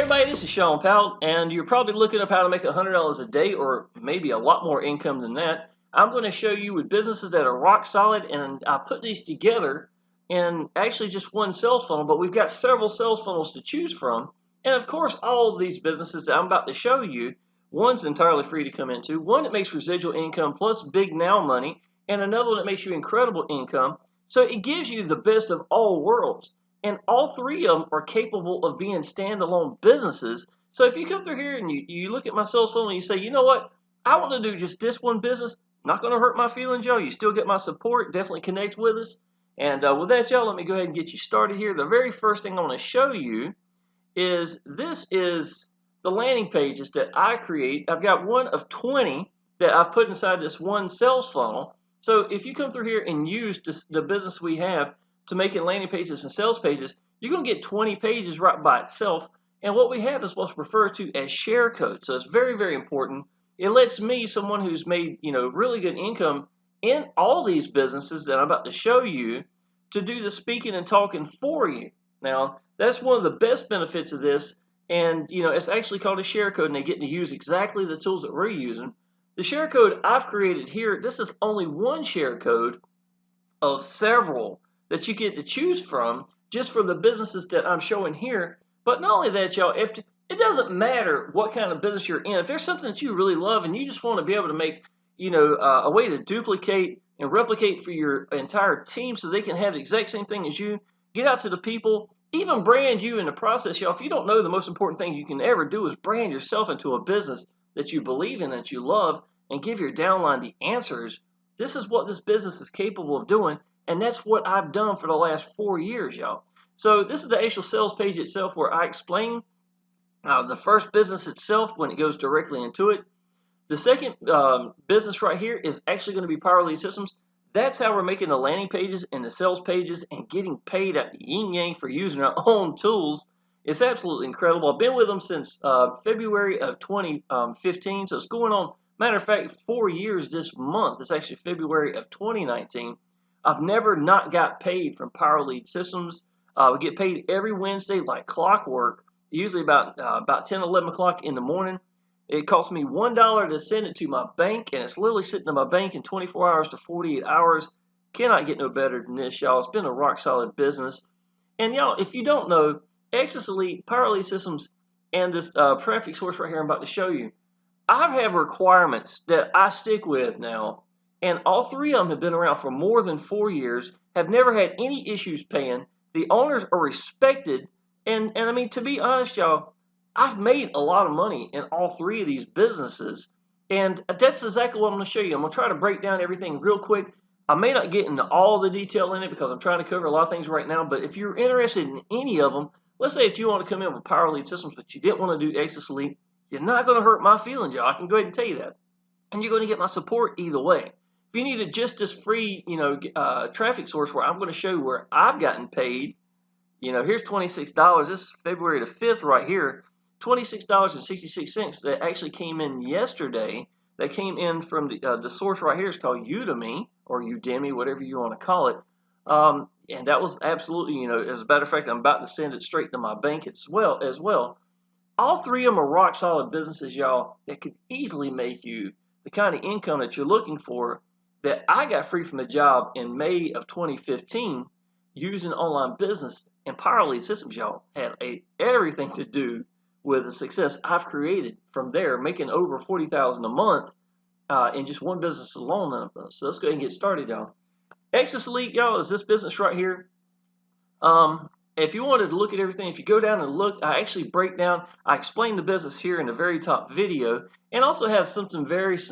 everybody, this is Shawn Powell, and you're probably looking up how to make $100 a day or maybe a lot more income than that. I'm going to show you with businesses that are rock solid, and I put these together in actually just one sales funnel, but we've got several sales funnels to choose from. And of course, all of these businesses that I'm about to show you, one's entirely free to come into, one that makes residual income plus big now money, and another one that makes you incredible income. So it gives you the best of all worlds. And all three of them are capable of being standalone businesses. So if you come through here and you look at my sales funnel and you say, you know what, I want to do just this one business, not going to hurt my feelings, y'all. You still get my support. Definitely connect with us. And with that, y'all, let me go ahead and get you started here. The very first thing I want to show you is this is the landing pages that I create. I've got one of 20 that I've put inside this one sales funnel. So if you come through here and use the business we have to making landing pages and sales pages, you're going to get 20 pages right by itself. And what we have is what's referred to as share code. So it's very, very important. It lets me, someone who's made really good income in all these businesses that I'm about to show you, to do the speaking and talking for you. Now, that's one of the best benefits of this. And it's actually called a share code, and they get to use exactly the tools that we're using. The share code I've created here, this is only one share code of several that you get to choose from just for the businesses that I'm showing here. But not only that, y'all, it doesn't matter what kind of business you're in. If there's something that you really love and you just want to be able to make, a way to duplicate and replicate for your entire team so they can have the exact same thing as you, get out to the people, even brand you in the process, y'all. If you don't know, the most important thing you can ever do is brand yourself into a business that you believe in, that you love, and give your downline the answers. This is what this business is capable of doing. And that's what I've done for the last 4 years, y'all. So this is the actual sales page itself where I explain the first business itself when it goes directly into it. The second business right here is actually going to be Power Lead Systems. That's how we're making the landing pages and the sales pages and getting paid at the yin yang for using our own tools. It's absolutely incredible. I've been with them since February of 2015. So it's going on, matter of fact, 4 years this month. It's actually February of 2019. I've never not got paid from Power Lead Systems. We get paid every Wednesday like clockwork, usually about 10, 11 o'clock in the morning. It costs me $1 to send it to my bank, and it's literally sitting in my bank in 24 hours to 48 hours. Cannot get no better than this, y'all. It's been a rock-solid business. And, y'all, if you don't know, Exitus Elite, Power Lead Systems, and this traffic source right here I'm about to show you, I have requirements that I stick with now. And all three of them have been around for more than 4 years, have never had any issues paying. The owners are respected. And I mean, to be honest, y'all, I've made a lot of money in all three of these businesses. And that's exactly what I'm going to show you. I'm going to try to break down everything real quick. I may not get into all the detail in it because I'm trying to cover a lot of things right now. But if you're interested in any of them, let's say if you want to come in with Power Lead Systems, but you didn't want to do Exitus Elite, you're not going to hurt my feelings, y'all. I can go ahead and tell you that. And you're going to get my support either way. If you needed just this free, traffic source where I'm going to show you where I've gotten paid, here's $26. This is February the 5th right here. $26.66 that actually came in yesterday. That came in from the source right here is called Udemy or Udemy, whatever you want to call it. And that was absolutely, as a matter of fact, I'm about to send it straight to my bank as well. All three of them are rock solid businesses, y'all, that could easily make you the kind of income that you're looking for. That I got free from a job in May of 2015 using online business, and Power Lead Systems, y'all, had everything to do with the success I've created from there, making over $40,000 a month in just one business alone. So let's go ahead and get started, y'all. Exitus Elite, y'all, is this business right here. If you wanted to look at everything, if you go down and look, I actually break down, I explain the business here in the very top video, and also have something very, it's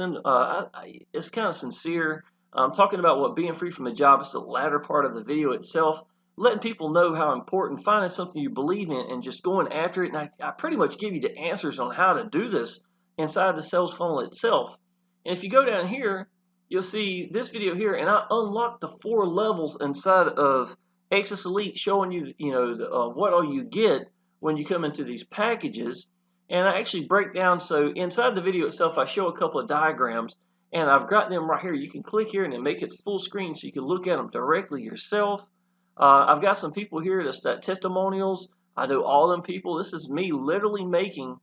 kind of sincere. I'm talking about what being free from a job is, the latter part of the video itself, letting people know how important finding something you believe in and just going after it. And I pretty much give you the answers on how to do this inside the sales funnel itself. And if you go down here, you'll see this video here, and I unlock the 4 levels inside of Exitus Elite, showing you, what all you get when you come into these packages. And I actually break down, so inside the video itself, I show a couple of diagrams, and I've got them right here. You can click here and then make it full screen so you can look at them directly yourself. I've got some people here that's got testimonials. I know all them people. This is me literally making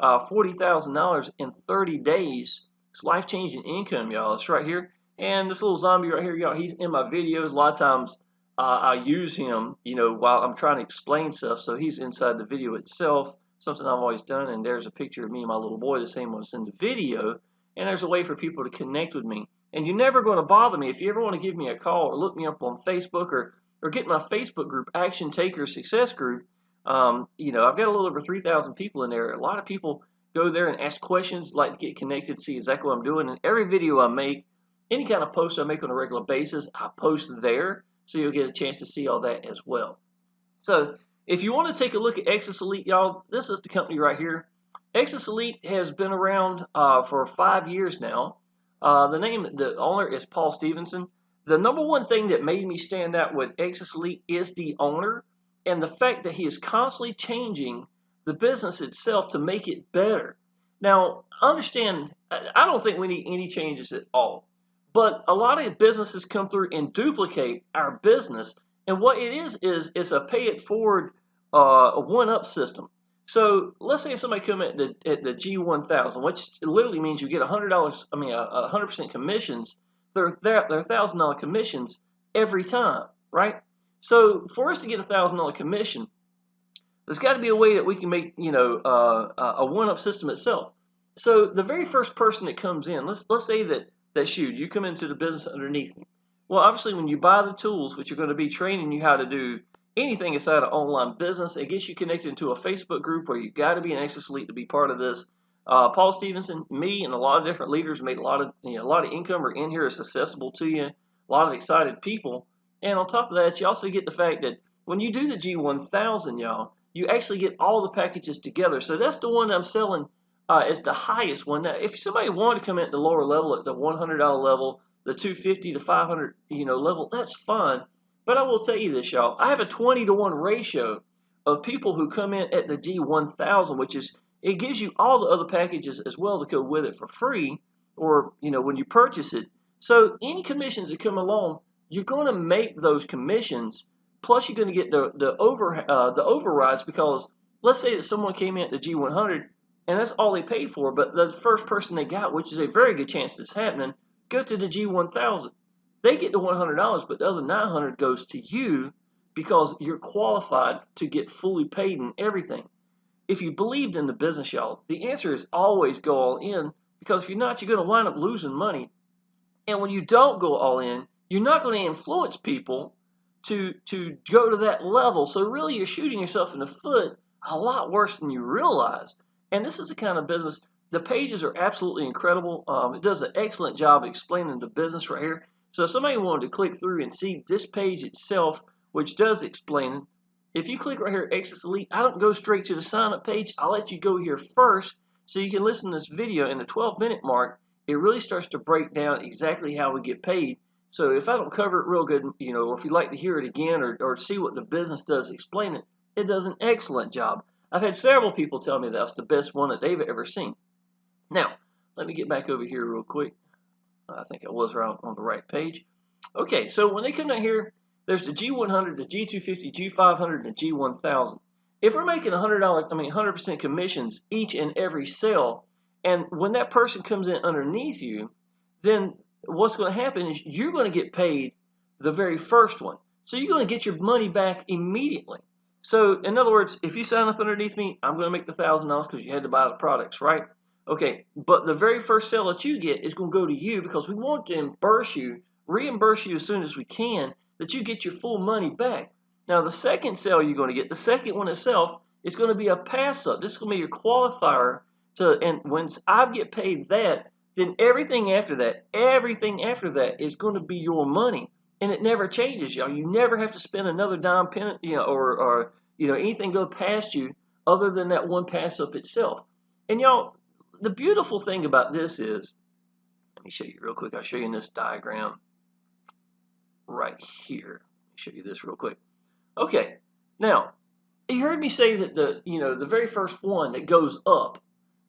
$40,000 in 30 days. It's life-changing income, y'all. It's right here. And this little zombie right here, y'all, he's in my videos. A lot of times I use him, while I'm trying to explain stuff. So he's inside the video itself, something I've always done. And there's a picture of me and my little boy, the same one that's in the video. And there's a way for people to connect with me. And you're never going to bother me. If you ever want to give me a call or look me up on Facebook or get my Facebook group, Action Taker Success Group, I've got a little over 3,000 people in there. A lot of people go there and ask questions, like to get connected, see exactly what I'm doing. And every video I make, any kind of post I make on a regular basis, I post there. So you'll get a chance to see all that as well. So if you want to take a look at Exitus Elite, y'all, this is the company right here. Exitus Elite has been around for 5 years now. The owner is Paul Stevenson. The number one thing that made me stand out with Exitus Elite is the owner and the fact that he is constantly changing the business itself to make it better. Now, understand, I don't think we need any changes at all. But a lot of businesses come through and duplicate our business. And what it is a pay it forward, a one-up system. So let's say somebody come at the G1000, which literally means you get $100. 100% commissions. They're $1,000 commissions every time, right? So for us to get $1,000 commission, there's got to be a way that we can make a one-up system itself. So the very first person that comes in, let's say that you come into the business underneath me. Well, obviously, when you buy the tools, which are going to be training you how to do anything inside an online business, it gets you connected into a Facebook group where you've got to be an Exitus Elite to be part of this. Paul Stevenson, me, and a lot of different leaders made a lot of income are in here. It's accessible to you. A lot of excited people. And on top of that, you also get the fact that when you do the G1000, y'all, you actually get all the packages together. So that's the one I'm selling. Is the highest one. Now, if somebody wanted to come at the lower level, at the $100 level, the $250 to $500 level, that's fine. But I will tell you this, y'all. I have a 20-to-1 ratio of people who come in at the G1000, which is it gives you all the other packages as well to go with it for free, or when you purchase it. So any commissions that come along, you're going to make those commissions. Plus, you're going to get the overrides, because let's say that someone came in at the G100. And that's all they paid for, but the first person they got, which is a very good chance that's happening, go to the G1000. They get the $100, but the other $900 goes to you because you're qualified to get fully paid and everything. If you believed in the business, y'all, the answer is always go all in, because if you're not, you're going to wind up losing money. And when you don't go all in, you're not going to influence people to go to that level. So really, you're shooting yourself in the foot a lot worse than you realize. And this is the kind of business, the pages are absolutely incredible. It does an excellent job explaining the business right here. So if somebody wanted to click through and see this page itself, which does explain it, if you click right here, Exitus Elite, I don't go straight to the sign-up page. I'll let you go here first so you can listen to this video. In the 12-minute mark, it really starts to break down exactly how we get paid. So if I don't cover it real good, or if you'd like to hear it again or see what the business does explain it, it does an excellent job. I've had several people tell me that's the best one that they've ever seen. Now, let me get back over here real quick. I think I was right on the right page. Okay, so when they come down here, there's the G100, the G250, G500, and the G1000. If we're making $100, 100% commissions each and every sale, and when that person comes in underneath you, then what's going to happen is you're going to get paid the very first one. So you're going to get your money back immediately. So, in other words, if you sign up underneath me, I'm going to make the $1,000 because you had to buy the products, right? Okay, but the very first sale that you get is going to go to you because we want to reimburse you as soon as we can, that you get your full money back. Now, the second sale you're going to get, the second one itself, is going to be a pass-up. This is going to be your qualifier and once I get paid that, then everything after that is going to be your money. And it never changes, y'all. You never have to spend another dime penny, or anything go past you other than that one pass up itself. And y'all, the beautiful thing about this is, let me show you real quick. I'll show you in this diagram right here. Let me show you this real quick. Okay, now you heard me say that the very first one that goes up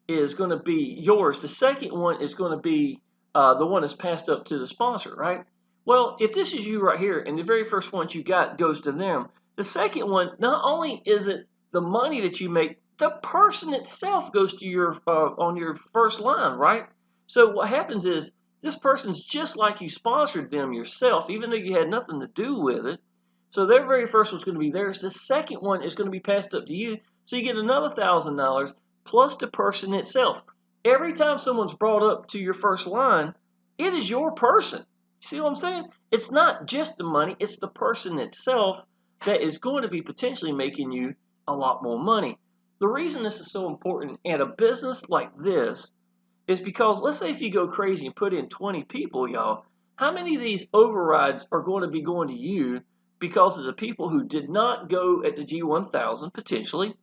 is going to be yours. The second one is going to be the one that's passed up to the sponsor, right? Well, if this is you right here, and the very first one you got goes to them, the second one, not only is it the money that you make, the person itself goes to your on your first line, right? So what happens is this person's just like you sponsored them yourself, even though you had nothing to do with it. So their very first one's going to be theirs. The second one is going to be passed up to you. So you get another $1,000 plus the person itself. Every time someone's brought up to your first line, it is your person. See what I'm saying? It's not just the money, it's the person itself that is going to be potentially making you a lot more money. The reason this is so important at a business like this is because let's say if you go crazy and put in 20 people, y'all, how many of these overrides are going to be going to you because of the people who did not go at the G1000 potentially,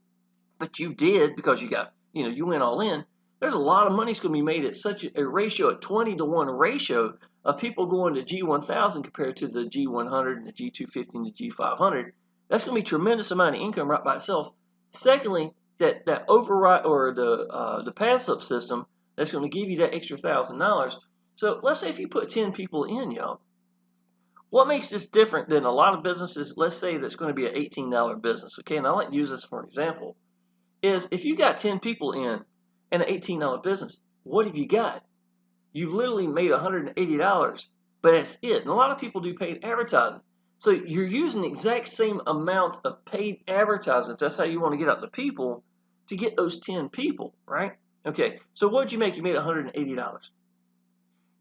but you did because you got, you went all in. There's a lot of money that's going to be made at such a ratio, at 20-to-1 ratio of people going to G1000 compared to the G100 and the G250 and the G500. That's going to be a tremendous amount of income right by itself. Secondly, that override or the pass-up system that's going to give you that extra $1,000. So let's say if you put 10 people in, y'all, what makes this different than a lot of businesses, let's say that's going to be an $18 business, okay? And I like to use this for an example, is if you got 10 people in an $18 business, what have you got? You've literally made $180, but that's it. And a lot of people do paid advertising. So you're using the exact same amount of paid advertising, if that's how you want to get out the people, to get those 10 people, right? Okay, so what did you make? You made $180.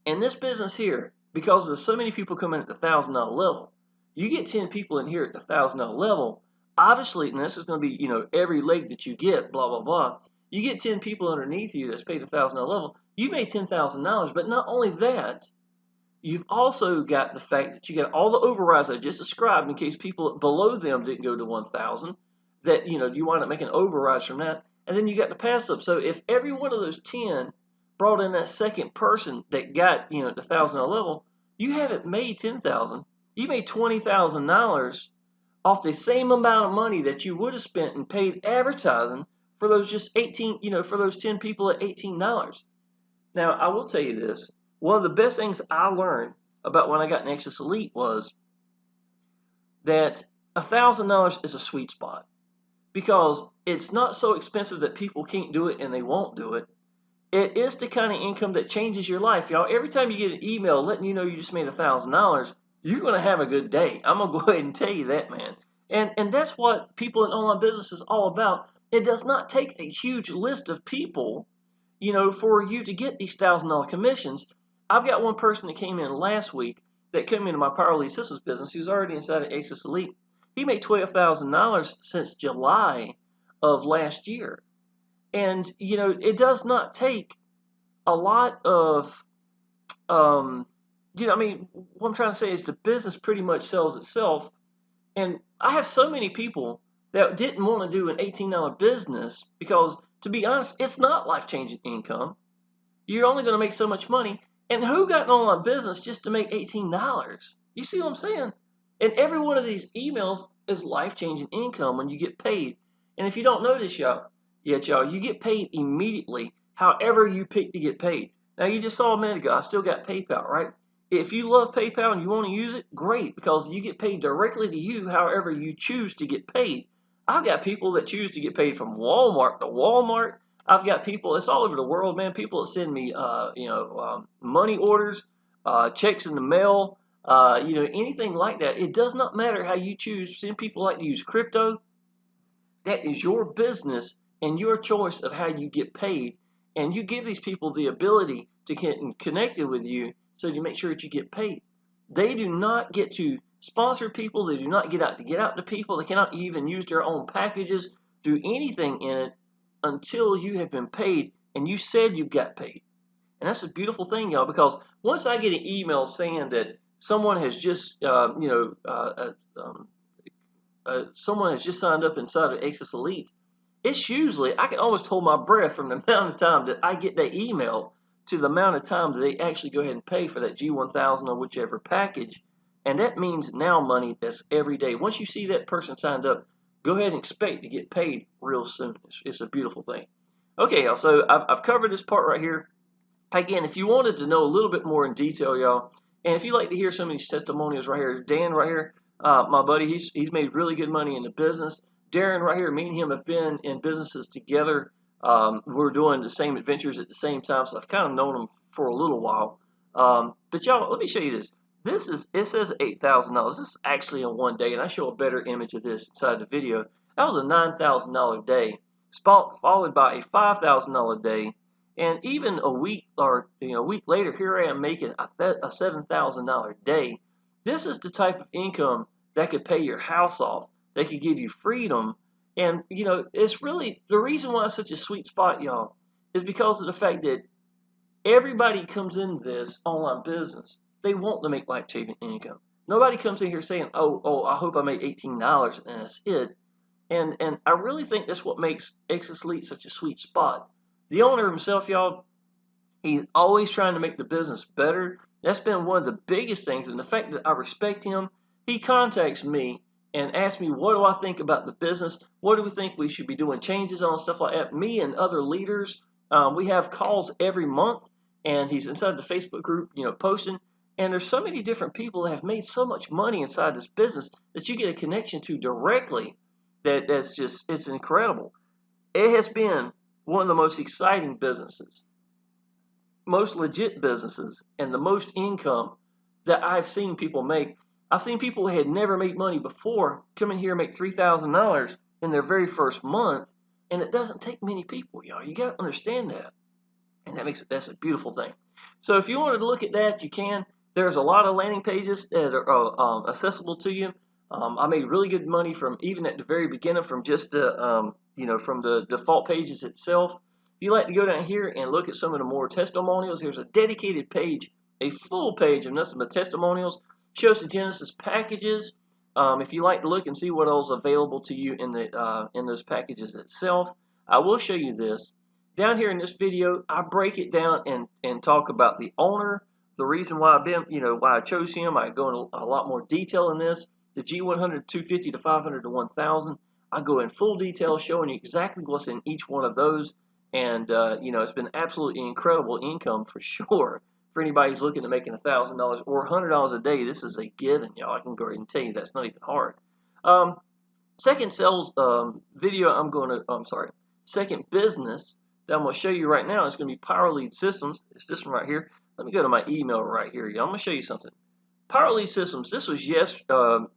In this business here, because there's so many people coming at the $1,000 level, you get 10 people in here at the $1,000 level, obviously, and this is going to be, every leg that you get, blah, blah, blah. You get 10 people underneath you that's paid $1,000 level, you made $10,000, but not only that, you've also got the fact that you got all the overrides I just described in case people below them didn't go to 1,000, that, you wind up making overrides from that, and then you got the pass up. So if every one of those 10 brought in that second person that got, at the $1,000 level, you haven't made $10,000. You made $20,000 off the same amount of money that you would have spent in paid advertising for those just 18, for those 10 people at $18. Now, I will tell you this. One of the best things I learned about when I got in Exitus Elite was that $1,000 is a sweet spot because it's not so expensive that people can't do it and they won't do it. It is the kind of income that changes your life, y'all. Every time you get an email letting you know you just made $1,000, you're going to have a good day. I'm going to go ahead and tell you that, man. And that's what people in online business is all about. It does not take a huge list of people, for you to get these $1,000 commissions. I've got one person that came in last week that came into my Power Lead Systems business. He was already inside of Exitus Elite. He made $12,000 since July of last year. And, it does not take a lot of, what I'm trying to say is the business pretty much sells itself. And I have so many people that didn't want to do an $18 business because, to be honest, it's not life-changing income. You're only going to make so much money. And who got an online business just to make $18? You see what I'm saying? And every one of these emails is life-changing income when you get paid. And if you don't know this y'all, you get paid immediately however you pick to get paid. Now, you just saw a minute ago, I still got PayPal, right? If you love PayPal and you want to use it, great, because you get paid directly to you however you choose to get paid. I've got people that choose to get paid from Walmart to Walmart. I've got people, it's all over the world, man, people that send me, money orders, checks in the mail, anything like that. It does not matter how you choose. Some people like to use crypto. That is your business and your choice of how you get paid. And you give these people the ability to get connected with you so you make sure that you get paid. They do not get to sponsor people. They do not get out to people. They cannot even use their own packages, do anything in it until you have been paid and you said you got paid. And that's a beautiful thing, y'all, because once I get an email saying that someone has just, someone has just signed up inside of Exitus Elite, it's usually, I can almost hold my breath from the amount of time that I get that email to the amount of time that they actually go ahead and pay for that G1000 or whichever package. And that means now money that's every day. Once you see that person signed up, go ahead and expect to get paid real soon. It's a beautiful thing. Okay, y'all, so I've covered this part right here. Again, if you wanted to know a little bit more in detail, y'all, and if you like to hear some of these testimonials right here, Dan right here, my buddy, he's made really good money in the business. Darren right here, me and him have been in businesses together. We're doing the same adventures at the same time, so I've kind of known him for a little while. But y'all, let me show you this. It says $8,000. This is actually in one day, and I show a better image of this inside the video. That was a $9,000 day, followed by a $5,000 day, and even a week or a week later, here I am making a $7,000 day. This is the type of income that could pay your house off. They could give you freedom. And, it's really the reason why it's such a sweet spot, y'all, is because of the fact that everybody comes into this online business. They want to make life-changing income. Nobody comes in here saying, oh, I hope I make $18 and that's it. And I really think that's what makes Exitus Elite such a sweet spot. The owner himself, y'all, he's always trying to make the business better. That's been one of the biggest things. And the fact that I respect him, he contacts me and asks me, what do I think about the business? What do we think we should be doing changes on, stuff like that? Me and other leaders, we have calls every month, and he's inside the Facebook group, posting. And there's so many different people that have made so much money inside this business that you get a connection to directly. It's incredible. It has been one of the most exciting businesses, most legit businesses, and the most income that I've seen people make. I've seen people who had never made money before come in here and make $3,000 in their very first month, and it doesn't take many people, y'all. You got to understand that, and that's a beautiful thing. So if you wanted to look at that, you can. There's a lot of landing pages that are accessible to you. I made really good money from even at the very beginning from just the from the default pages itself. If you like to go down here and look at some of the more testimonials, here's a dedicated page, a full page of nothing but testimonials. Shows the Genesis packages. If you like to look and see what else is available to you in those packages itself, I will show you this. Down here in this video, I break it down and talk about the owner, the reason why why I chose him. I go into a lot more detail in this. The G100, 250 to 500 to 1000. I go in full detail showing you exactly what's in each one of those. And, it's been absolutely incredible income for sure. For anybody who's looking at making $1,000 or $100 a day, this is a given, y'all. I can go ahead and tell you that's not even hard. Second sales second business that I'm going to show you right now is going to be Power Lead Systems. It's this one right here. Let me go to my email right here, y'all. I'm going to show you something. Power Lead Systems. This was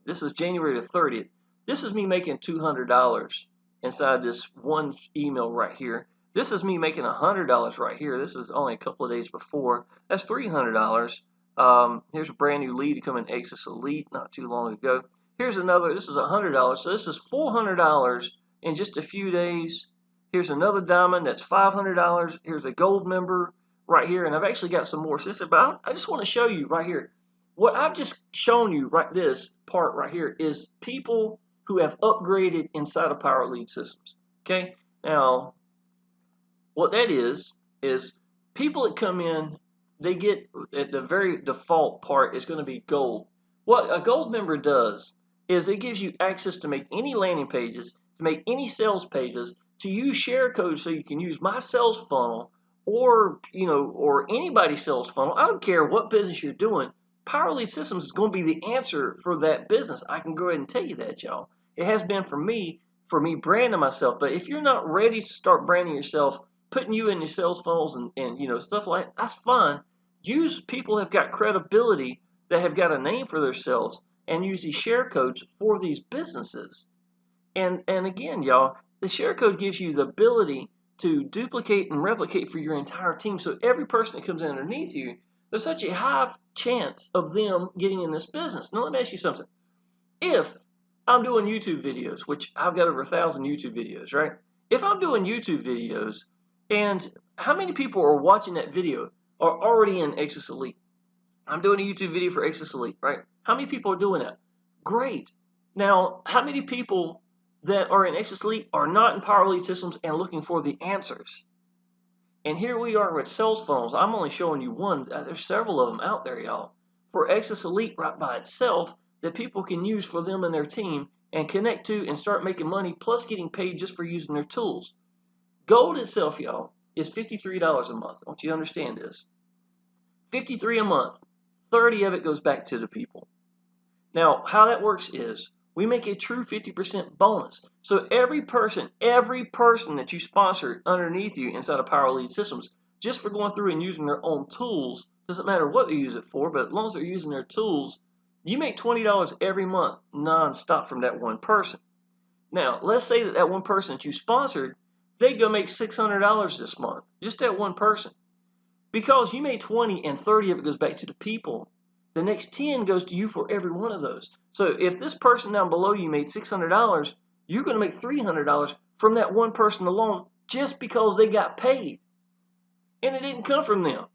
this is January the 30th. This is me making $200 inside this one email right here. This is me making $100 right here. This is only a couple of days before. That's $300. Here's a brand new lead to come in Exitus Elite not too long ago. Here's another. This is $100. So this is $400 in just a few days. Here's another diamond. That's $500. Here's a gold member right here. And I've actually got some more. So I just want to show you right here. What I've just shown you this part right here is people who have upgraded inside of Power Lead Systems. Okay. Now, what that is people that come in, they get at the very default part is going to be gold. What a gold member does is it gives you access to make any landing pages, to make any sales pages, to use share codes so you can use my sales funnel or anybody's sales funnel. I don't care what business you're doing. Power Lead Systems is going to be the answer for that business. I can go ahead and tell you that, y'all. It has been for me branding myself. But if you're not ready to start branding yourself, putting you in your sales funnels and stuff like that, that's fine. Use people who have got credibility, that have got a name for themselves, and use these share codes for these businesses. And again, y'all, the share code gives you the ability to duplicate and replicate for your entire team. So every person that comes underneath you, there's such a high chance of them getting in this business. Now let me ask you something. If I'm doing YouTube videos, which I've got over 1,000 YouTube videos, right? If I'm doing YouTube videos, and how many people are watching that video are already in Exitus Elite? I'm doing a YouTube video for Exitus Elite, right? How many people are doing that? Great. Now, how many people that are in Exitus Elite are not in Power Lead Systems and looking for the answers? And here we are with sales funnels. I'm only showing you one. There's several of them out there, y'all. For Exitus Elite right by itself that people can use for them and their team and connect to and start making money, plus getting paid just for using their tools. Gold itself, y'all, is $53 a month. I want you to understand this. $53 a month. 30 of it goes back to the people. Now, how that works is we make a true 50% bonus. So every person that you sponsor underneath you inside of Power Elite Systems, just for going through and using their own tools, doesn't matter what they use it for, but as long as they're using their tools, you make $20 every month non-stop from that one person. Now, let's say that one person that you sponsored, they go make $600 this month, just that one person. Because you made 20 and 30 of it goes back to the people, the next 10 goes to you for every one of those. So if this person down below you made $600, you're going to make $300 from that one person alone just because they got paid. And it didn't come from them.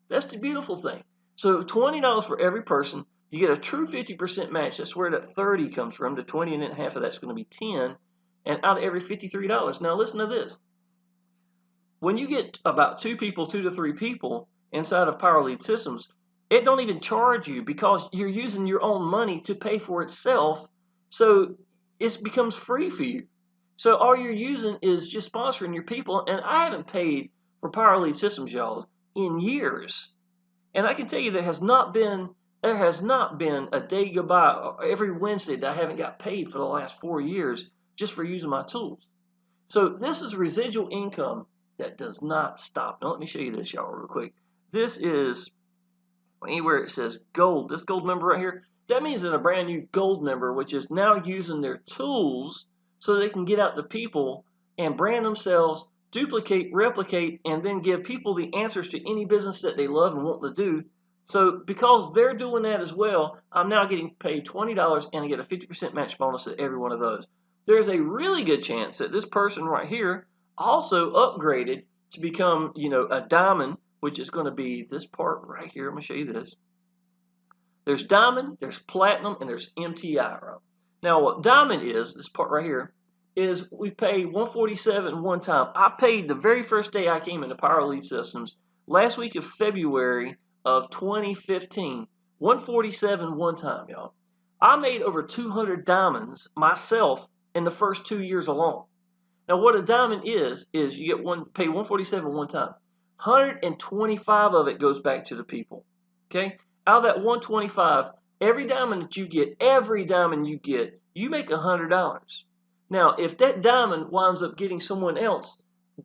That's the beautiful thing. So $20 for every person. You get a true 50% match. That's where that 30 comes from. The 20 and then half of that's going to be 10. And out of every $53. Now listen to this. When you get about 2 to 3 people inside of Power Elite Systems, it don't even charge you because you're using your own money to pay for itself. So it becomes free for you. So all you're using is just sponsoring your people. And I haven't paid for Power Elite Systems, y'all, in years. And I can tell you there has not been a day go by every Wednesday that I haven't got paid for the last 4 years just for using my tools. So this is residual income that does not stop. Now let me show you this, y'all, real quick. This is anywhere it says gold. This gold member right here, that means that a brand new gold member, which is now using their tools so they can get out to people and brand themselves, duplicate, replicate, and then give people the answers to any business that they love and want to do. So because they're doing that as well, I'm now getting paid $20 and I get a 50% match bonus at every one of those. There's a really good chance that this person right here also upgraded to become, a diamond, which is going to be this part right here. I'm going to show you this. There's diamond, there's platinum, and there's MTI. Right? Now, what diamond is, this part right here, is we pay $147 one time. I paid the very first day I came into Power Elite Systems, last week of February of 2015. $147 one time, y'all. I made over 200 diamonds myself in the first 2 years alone. Now, what a diamond is you get pay $147 one time. 125 of it goes back to the people. Okay? Out of that 125, every diamond you get, you make $100. Now, if that diamond winds up getting someone else,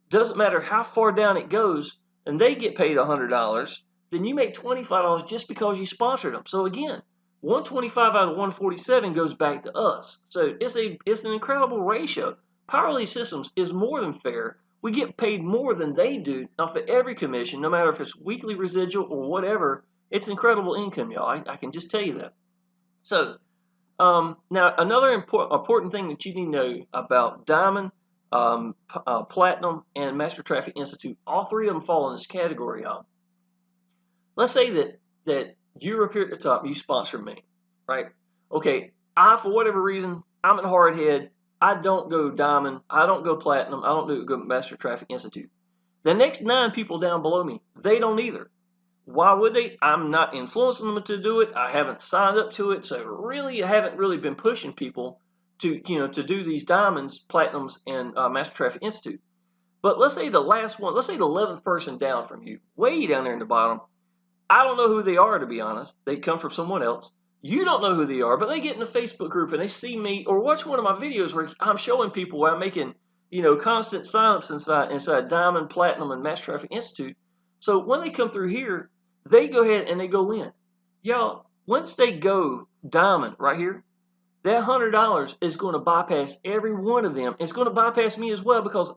doesn't matter how far down it goes, and they get paid $100, then you make $25 just because you sponsored them. So again, 125 out of 147 goes back to us. So it's an incredible ratio. Power Elite Systems is more than fair. We get paid more than they do off of every commission, no matter if it's weekly residual or whatever. It's incredible income, y'all. I can just tell you that. So now another important thing that you need to know about Diamond, Platinum, and Master Traffic Institute, all 3 of them fall in this category, y'all. Let's say that you're up here at the top, you sponsor me, right? Okay, for whatever reason, I'm in Hardhead. I don't go Diamond, I don't go Platinum, I don't go Master Traffic Institute. The next 9 people down below me, they don't either. Why would they? I'm not influencing them to do it. I haven't signed up to it, so really I haven't really been pushing people to do these Diamonds, Platinums, and Master Traffic Institute. But let's say the last one, let's say the 11th person down from you, way down there in the bottom, I don't know who they are, to be honest. They come from someone else. You don't know who they are, but they get in a Facebook group and they see me or watch one of my videos where I'm showing people where I'm making, constant signups inside Diamond, Platinum, and Master Traffic Institute. So when they come through here, they go ahead and they go in. Y'all, once they go Diamond right here, that $100 is going to bypass every one of them. It's going to bypass me as well because,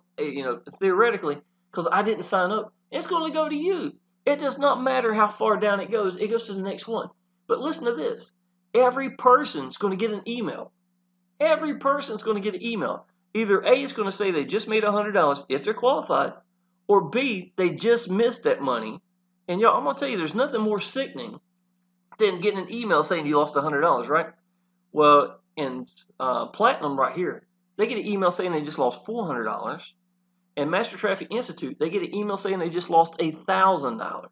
theoretically, because I didn't sign up. It's going to go to you. It does not matter how far down it goes to the next one. But listen to this. Every person's going to get an email. Every person's going to get an email. Either A, it's going to say they just made $100 if they're qualified, or B, they just missed that money. And y'all, I'm going to tell you, there's nothing more sickening than getting an email saying you lost $100, right? Well, in Platinum right here, they get an email saying they just lost $400. And Master Traffic Institute, they get an email saying they just lost $1,000.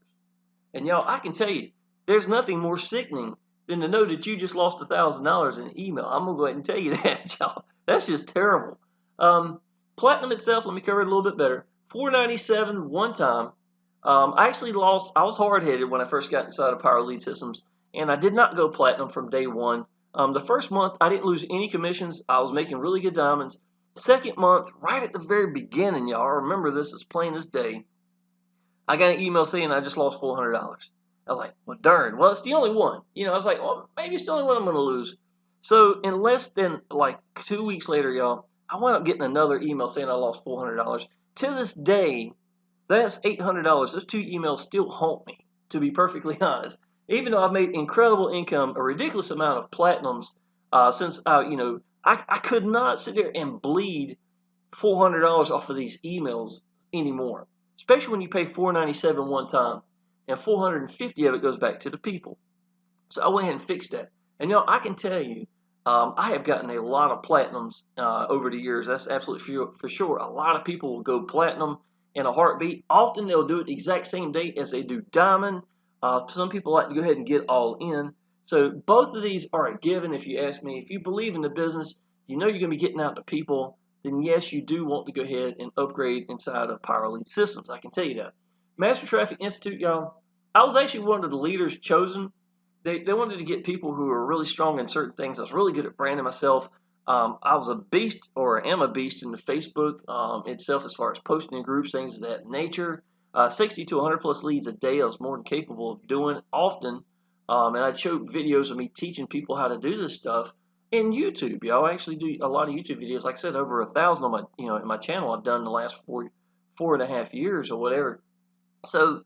And y'all, I can tell you, there's nothing more sickening than to know that you just lost $1,000 in an email. I'm going to go ahead and tell you that, y'all. That's just terrible. Platinum itself, let me cover it a little bit better. $497 one time. I actually lost, I was hard-headed when I first got inside of Power Elite Systems, and I did not go Platinum from day one. The first month, I didn't lose any commissions. I was making really good diamonds. Second month, right at the very beginning, y'all, I remember this as plain as day, I got an email saying I just lost $400. I was like, well, darn. Well, it's the only one. I was like, well, maybe it's the only one I'm going to lose. So in less than like 2 weeks later, y'all, I wound up getting another email saying I lost $400. To this day, that's $800. Those two emails still haunt me, to be perfectly honest. Even though I've made incredible income, a ridiculous amount of platinums, since I could not sit there and bleed $400 off of these emails anymore. Especially when you pay $497 one time and $450 of it goes back to the people. So I went ahead and fixed that. And I can tell you, I have gotten a lot of platinums over the years. That's absolutely for sure. A lot of people will go platinum in a heartbeat. Often they'll do it the exact same day as they do diamond. Some people like to go ahead and get all in. So both of these are a given if you ask me. If you believe in the business, you're going to be getting out to people, then yes, you do want to go ahead and upgrade inside of Power Elite Systems. I can tell you that. Master Traffic Institute, y'all, I was actually one of the leaders chosen. They wanted to get people who were really strong in certain things. I was really good at branding myself. I was a beast, or am a beast, in the Facebook itself as far as posting in groups, things of that nature. 60 to 100 plus leads a day I was more than capable of doing often. And I'd show videos of me teaching people how to do this stuff in YouTube. Y'all, I actually do a lot of YouTube videos. Like I said, over 1,000 on my in my channel I've done in the last 4.5 years or whatever. So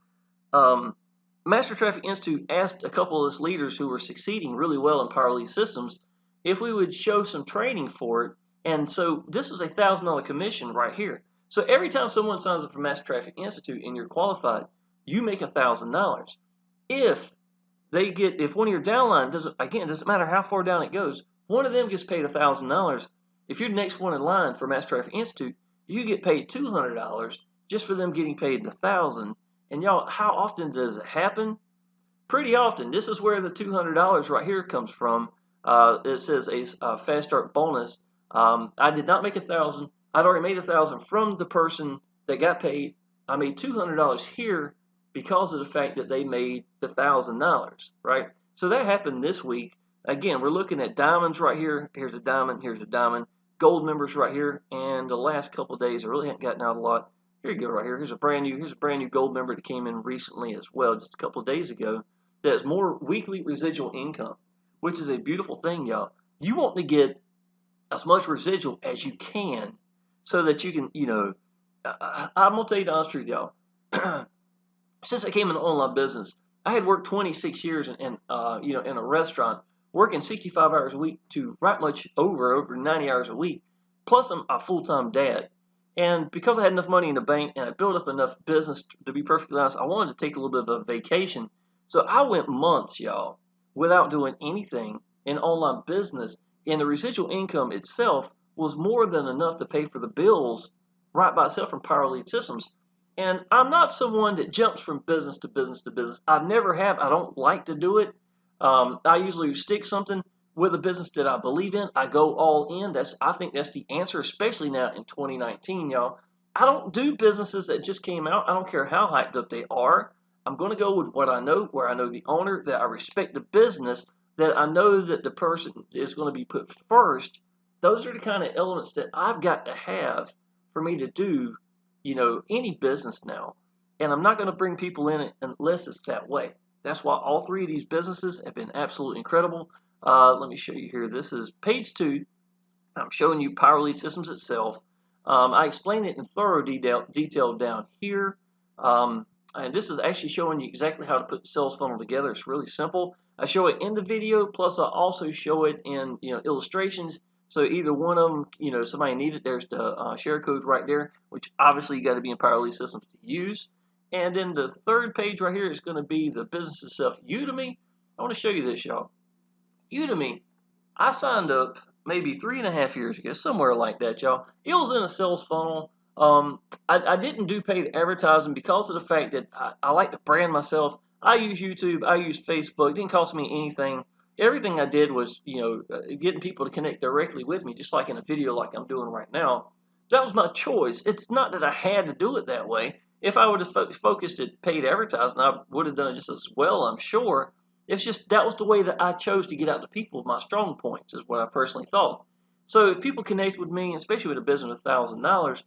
Master Traffic Institute asked a couple of us leaders who were succeeding really well in Power Elite Systems if we would show some training for it. And so this was a $1,000 commission right here. So every time someone signs up for Master Traffic Institute and you're qualified, you make $1,000. If one of your downline doesn't matter how far down it goes, one of them gets paid $1,000. If you're the next one in line for Master Traffic Institute, you get paid $200 just for them getting paid $1,000. And y'all, how often does it happen? Pretty often. This is where the $200 right here comes from. It says a fast start bonus. I did not make $1,000. I'd already made $1,000 from the person that got paid. I made $200 here because of the fact that they made the $1,000, right? So that happened this week. Again, we're looking at diamonds right here. Here's a diamond. Here's a diamond. Gold members right here. And the last couple of days, I really haven't gotten out a lot. Here you go, right here. Here's a brand new gold member that came in recently as well, just a couple of days ago. That's more weekly residual income, which is a beautiful thing, y'all. You want to get as much residual as you can, so that you can, I'm gonna tell you the honest truth, y'all. Since I came in the online business, I had worked 26 years in a restaurant, working 65 hours a week to right much over 90 hours a week. Plus, I'm a full-time dad. And because I had enough money in the bank and I built up enough business, to be perfectly honest, I wanted to take a little bit of a vacation. So I went months, y'all, without doing anything in online business. And the residual income itself was more than enough to pay for the bills right by itself from Power Elite Systems. And I'm not someone that jumps from business to business to business. I never have. I don't like to do it. I usually stick something with a business that I believe in. I go all in. I think that's the answer, especially now in 2019, y'all. I don't do businesses that just came out. I don't care how hyped up they are. I'm going to go with what I know, where I know the owner, that I respect the business, that I know that the person is going to be put first. Those are the kind of elements that I've got to have for me to do, any business now. And I'm not going to bring people in it unless it's that way. That's why all three of these businesses have been absolutely incredible. Let me show you here. This is page 2. I'm showing you Power Elite Systems itself. I explained it in thorough detail down here. And this is actually showing you exactly how to put the sales funnel together. It's really simple. I show it in the video, plus I also show it in illustrations. So either one of them, somebody needed, there's the share code right there, which obviously you got to be in Power Elite Systems to use. And then the third page right here is going to be the business itself. Udemy. I want to show you this, y'all. Udemy, I signed up maybe 3.5 years ago, somewhere like that, y'all. It was in a sales funnel. I didn't do paid advertising because of the fact that I like to brand myself. I use YouTube. I use Facebook. It didn't cost me anything. Everything I did was, getting people to connect directly with me, just like in a video like I'm doing right now. That was my choice. It's not that I had to do it that way. If I would have focused at paid advertising, I would have done it just as well, I'm sure. It's just that was the way that I chose to get out to people with my strong points, is what I personally thought. So if people connect with me, especially with a business of $1,000,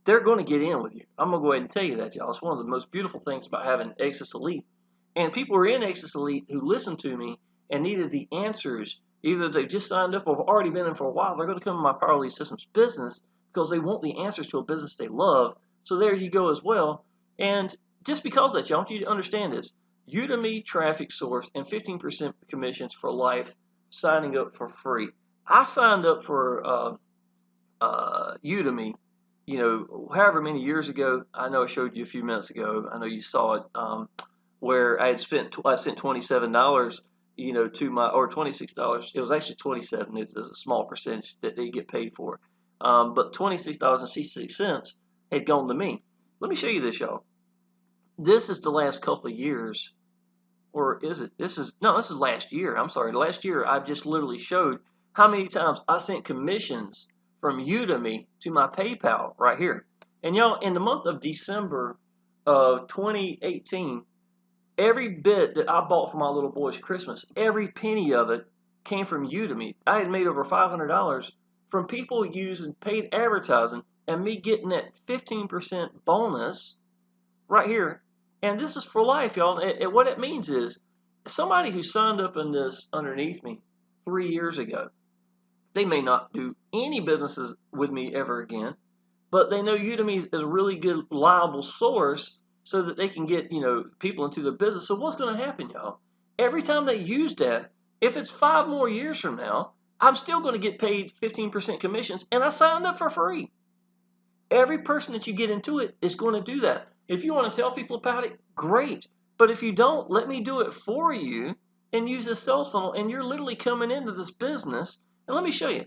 they're going to get in with you. I'm going to go ahead and tell you that, y'all. It's one of the most beautiful things about having Exitus Elite. And people who are in Exitus Elite who listened to me and needed the answers, either they've just signed up or have already been in for a while, they're going to come to my Power Lead Systems business because they want the answers to a business they love. So there you go as well. And just because of that, y'all, I want you to understand this. Udemy traffic source and 15% commissions for life, signing up for free. I signed up for Udemy, however many years ago. I know I showed you a few minutes ago. I know you saw it, where I sent $27, to my, or $26. It was actually 27. It's a small percentage that they get paid for, but $26.66 had gone to me. Let me show you this, y'all. This is the last couple of years, or is it? This is last year. I'm sorry, last year I just literally showed how many times I sent commissions from Udemy to my PayPal right here. And y'all, in the month of December of 2018, every bit that I bought for my little boy's Christmas, every penny of it came from Udemy. I had made over $500 from people using paid advertising and me getting that 15% bonus right here. And this is for life, y'all. And what it means is somebody who signed up in this underneath me 3 years ago, they may not do any businesses with me ever again, but they know Udemy is a really good, reliable source so that they can get, people into the business. So what's going to happen, y'all? Every time they use that, if it's 5 more years from now, I'm still going to get paid 15% commissions, and I signed up for free. Every person that you get into it is going to do that. If you want to tell people about it, great. But if you don't, let me do it for you and use this sales funnel, and you're literally coming into this business. And let me show you.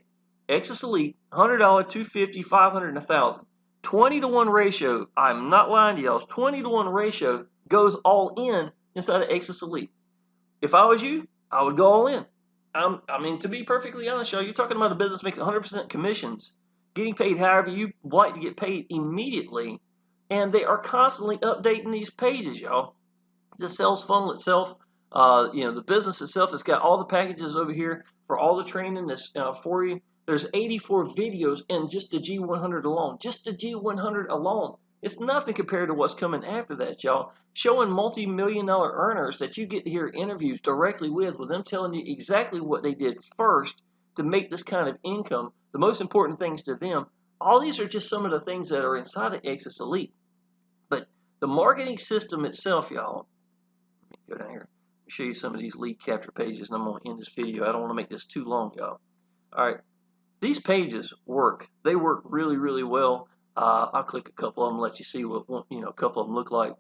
Exitus Elite, $100, $250, $500, and $1,000. 20-to-1 ratio. I'm not lying to y'all. 20-to-1 ratio goes all in inside of Exitus Elite. If I was you, I would go all in. To be perfectly honest, y'all, you're talking about a business making 100% commissions, getting paid however you like to get paid immediately, and they are constantly updating these pages, y'all. The sales funnel itself, the business itself has got all the packages over here for all the training that's for you. There's 84 videos in just the G100 alone. Just the G100 alone. It's nothing compared to what's coming after that, y'all. Showing multi-million-dollar earners that you get to hear interviews directly with them telling you exactly what they did first to make this kind of income, the most important things to them. All these are just some of the things that are inside of Exitus Elite. But the marketing system itself, y'all, let me go down here and show you some of these lead capture pages, and I'm going to end this video. I don't want to make this too long, y'all. All right. These pages work. They work really, really well. I'll click a couple of them, let you see what a couple of them look like.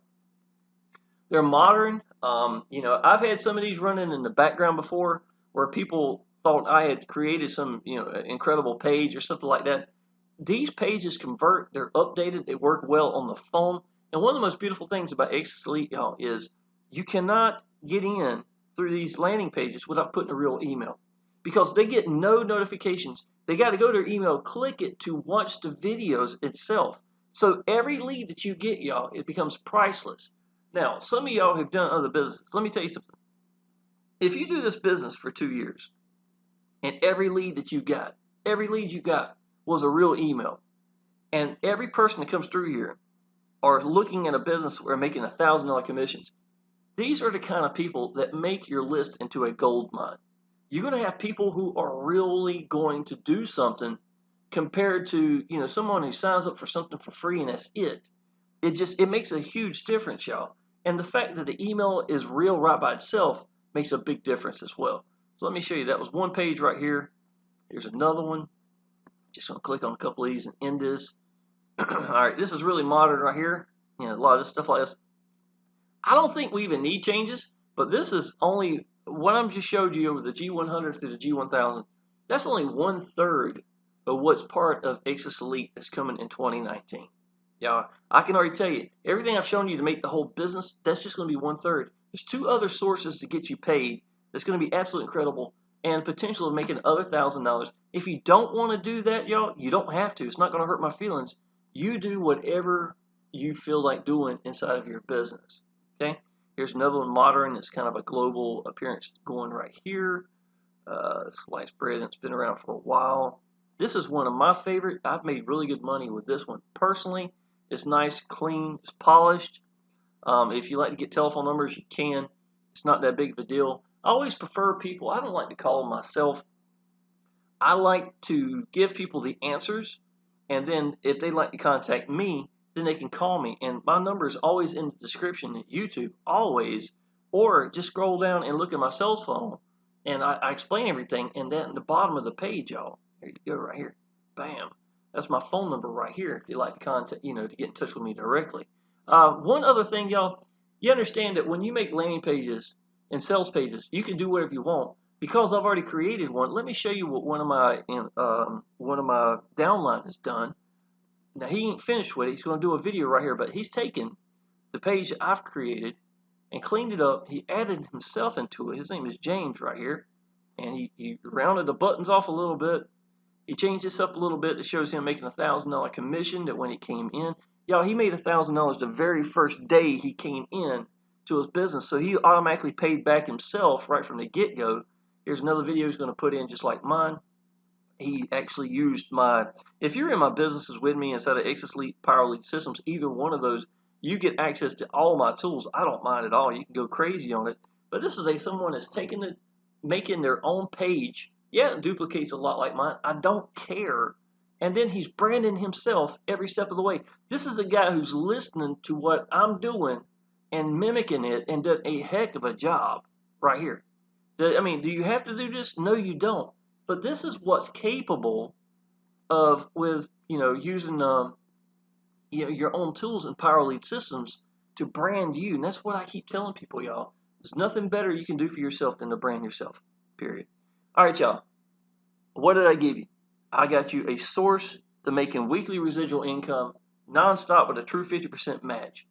They're modern. I've had some of these running in the background before, where people thought I had created some incredible page or something like that. These pages convert. They're updated. They work well on the phone. And one of the most beautiful things about Exitus Elite, y'all, is you cannot get in through these landing pages without putting a real email, because they get no notifications. They got to go to their email, click it to watch the videos itself. So every lead that you get, y'all, it becomes priceless. Now, some of y'all have done other businesses. Let me tell you something. If you do this business for 2 years, and every lead you got was a real email, and every person that comes through here are looking at a business where making $1,000 commissions, these are the kind of people that make your list into a gold mine. You're going to have people who are really going to do something compared to, someone who signs up for something for free and that's it. It makes a huge difference, y'all. And the fact that the email is real right by itself makes a big difference as well. So let me show you. That was one page right here. Here's another one. Just going to click on a couple of these and end this. All right, this is really modern right here. A lot of this stuff like this. I don't think we even need changes, but this is only what I'm just showed you over the G100 through the G1000. That's only 1/3 of what's part of Exitus Elite that's coming in 2019. Yeah, I can already tell you, everything I've shown you to make the whole business, that's just going to be 1/3. There's 2 other sources to get you paid that's going to be absolutely incredible and potential of making other $1,000. If you don't want to do that, y'all, you don't have to. It's not going to hurt my feelings. You do whatever you feel like doing inside of your business. Okay? Here's another one, modern. It's kind of a global appearance going right here. Sliced bread, and it's been around for a while. This is one of my favorite. I've made really good money with this one personally. It's nice, clean, it's polished. If you like to get telephone numbers, you can. It's not that big of a deal. I always prefer people, I don't like to call them myself. I like to give people the answers, and then if they like to contact me, then they can call me. And my number is always in the description at YouTube, always. Or just scroll down and look at my cell phone, and I explain everything. And then at the bottom of the page, y'all, here you go, right here, bam. That's my phone number right here. If you like to contact, to get in touch with me directly. One other thing, y'all, you understand that when you make landing pages and sales pages, you can do whatever you want. Because I've already created one, let me show you what one of my downline has done. Now he ain't finished with it. He's going to do a video right here, but he's taken the page that I've created and cleaned it up. He added himself into it. His name is James right here, and he rounded the buttons off a little bit. He changed this up a little bit. It shows him making $1,000 commission that when he came in. Y'all, he made $1,000 the very first day he came in to his business, so he automatically paid back himself right from the get-go. Here's another video he's going to put in just like mine. He actually used if you're in my businesses with me inside of Exitus Elite, Power Elite Systems, either one of those, you get access to all my tools. I don't mind at all. You can go crazy on it. But this is someone that's taking it, making their own page. Yeah, it duplicates a lot like mine. I don't care. And then he's branding himself every step of the way. This is a guy who's listening to what I'm doing and mimicking it and did a heck of a job right here. Do you have to do this? No, you don't. But this is what's capable of with using your own tools and Power Lead systems to brand you. And that's what I keep telling people, y'all. There's nothing better you can do for yourself than to brand yourself. Period. All right, y'all. What did I give you? I got you a source to making weekly residual income nonstop with a true 50% match.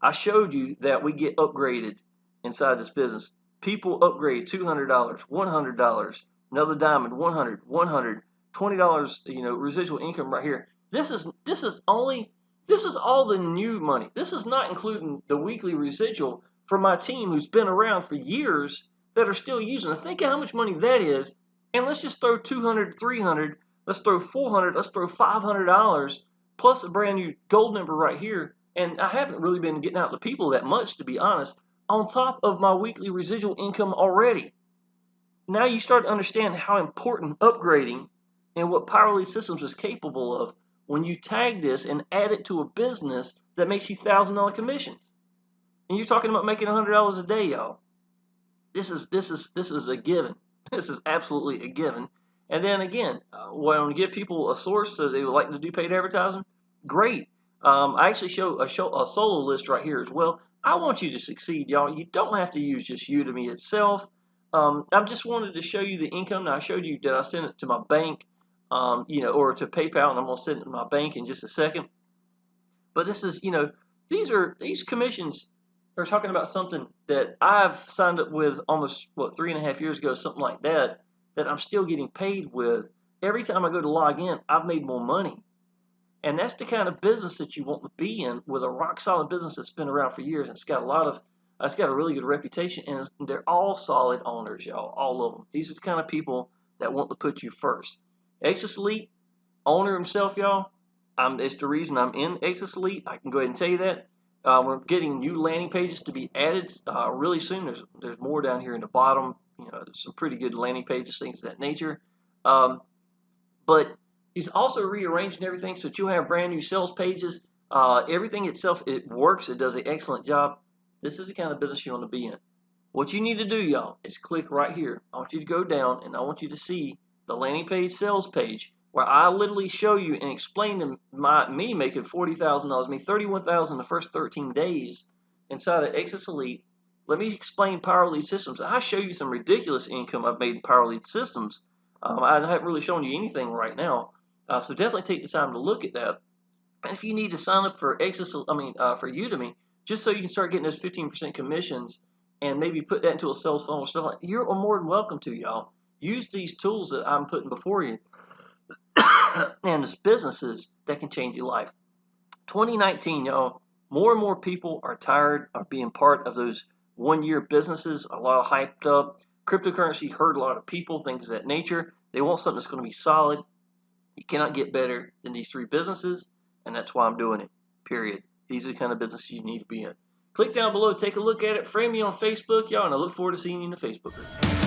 I showed you that we get upgraded inside this business. People upgrade $200, $100, another diamond, $100, $100, $20, residual income right here. This is all the new money. This is not including the weekly residual for my team who's been around for years that are still using it. Think of how much money that is. And let's just throw $200, $300, let's throw $400, let's throw $500 plus a brand new gold number right here. And I haven't really been getting out to people that much, to be honest, on top of my weekly residual income already. Now you start to understand how important upgrading and what Power Lead Systems is capable of when you tag this and add it to a business that makes you $1,000 commissions. And you're talking about making $100 a day, y'all. This is a given. This is absolutely a given. And then again, when I give people a source so they would like to do paid advertising, great. I actually show a solo list right here as well. I want you to succeed, y'all. You don't have to use just Udemy itself. I just wanted to show you the income. Now I showed you that I sent it to my bank, or to PayPal, and I'm gonna send it to my bank in just a second. But this is, these commissions are talking about something that I've signed up with almost 3.5 years ago, something like that, that I'm still getting paid with. Every time I go to log in, I've made more money. And that's the kind of business that you want to be in, with a rock solid business that's been around for years. And it's got a really good reputation, and they're all solid owners, y'all, all of them. These are the kind of people that want to put you first. Exitus Elite, owner himself, y'all. It's the reason I'm in Exitus Elite. I can go ahead and tell you that. We're getting new landing pages to be added really soon. There's more down here in the bottom. There's some pretty good landing pages, things of that nature. But he's also rearranging everything so that you'll have brand new sales pages. Everything itself, it works. It does an excellent job. This is the kind of business you want to be in. What you need to do, y'all, is click right here. I want you to go down, and I want you to see the landing page sales page, where I literally show you and explain to me making $40,000, me $31,000 the first 13 days inside of Exitus Elite. Let me explain Power Lead Systems. I show you some ridiculous income I've made in Power Lead Systems. I haven't really shown you anything right now, so definitely take the time to look at that. And if you need to sign up for for Udemy, just so you can start getting those 15% commissions and maybe put that into a sales funnel or stuff like that, you're more than welcome to, y'all. Use these tools that I'm putting before you. And it's businesses that can change your life. 2019, y'all, more and more people are tired of being part of those 1-year businesses, a lot of hyped up. Cryptocurrency hurt a lot of people, things of that nature. They want something that's going to be solid. You cannot get better than these 3 businesses, and that's why I'm doing it, period. These are the kind of businesses you need to be in. Click down below, take a look at it, frame me on Facebook, y'all, and I look forward to seeing you in the Facebook group.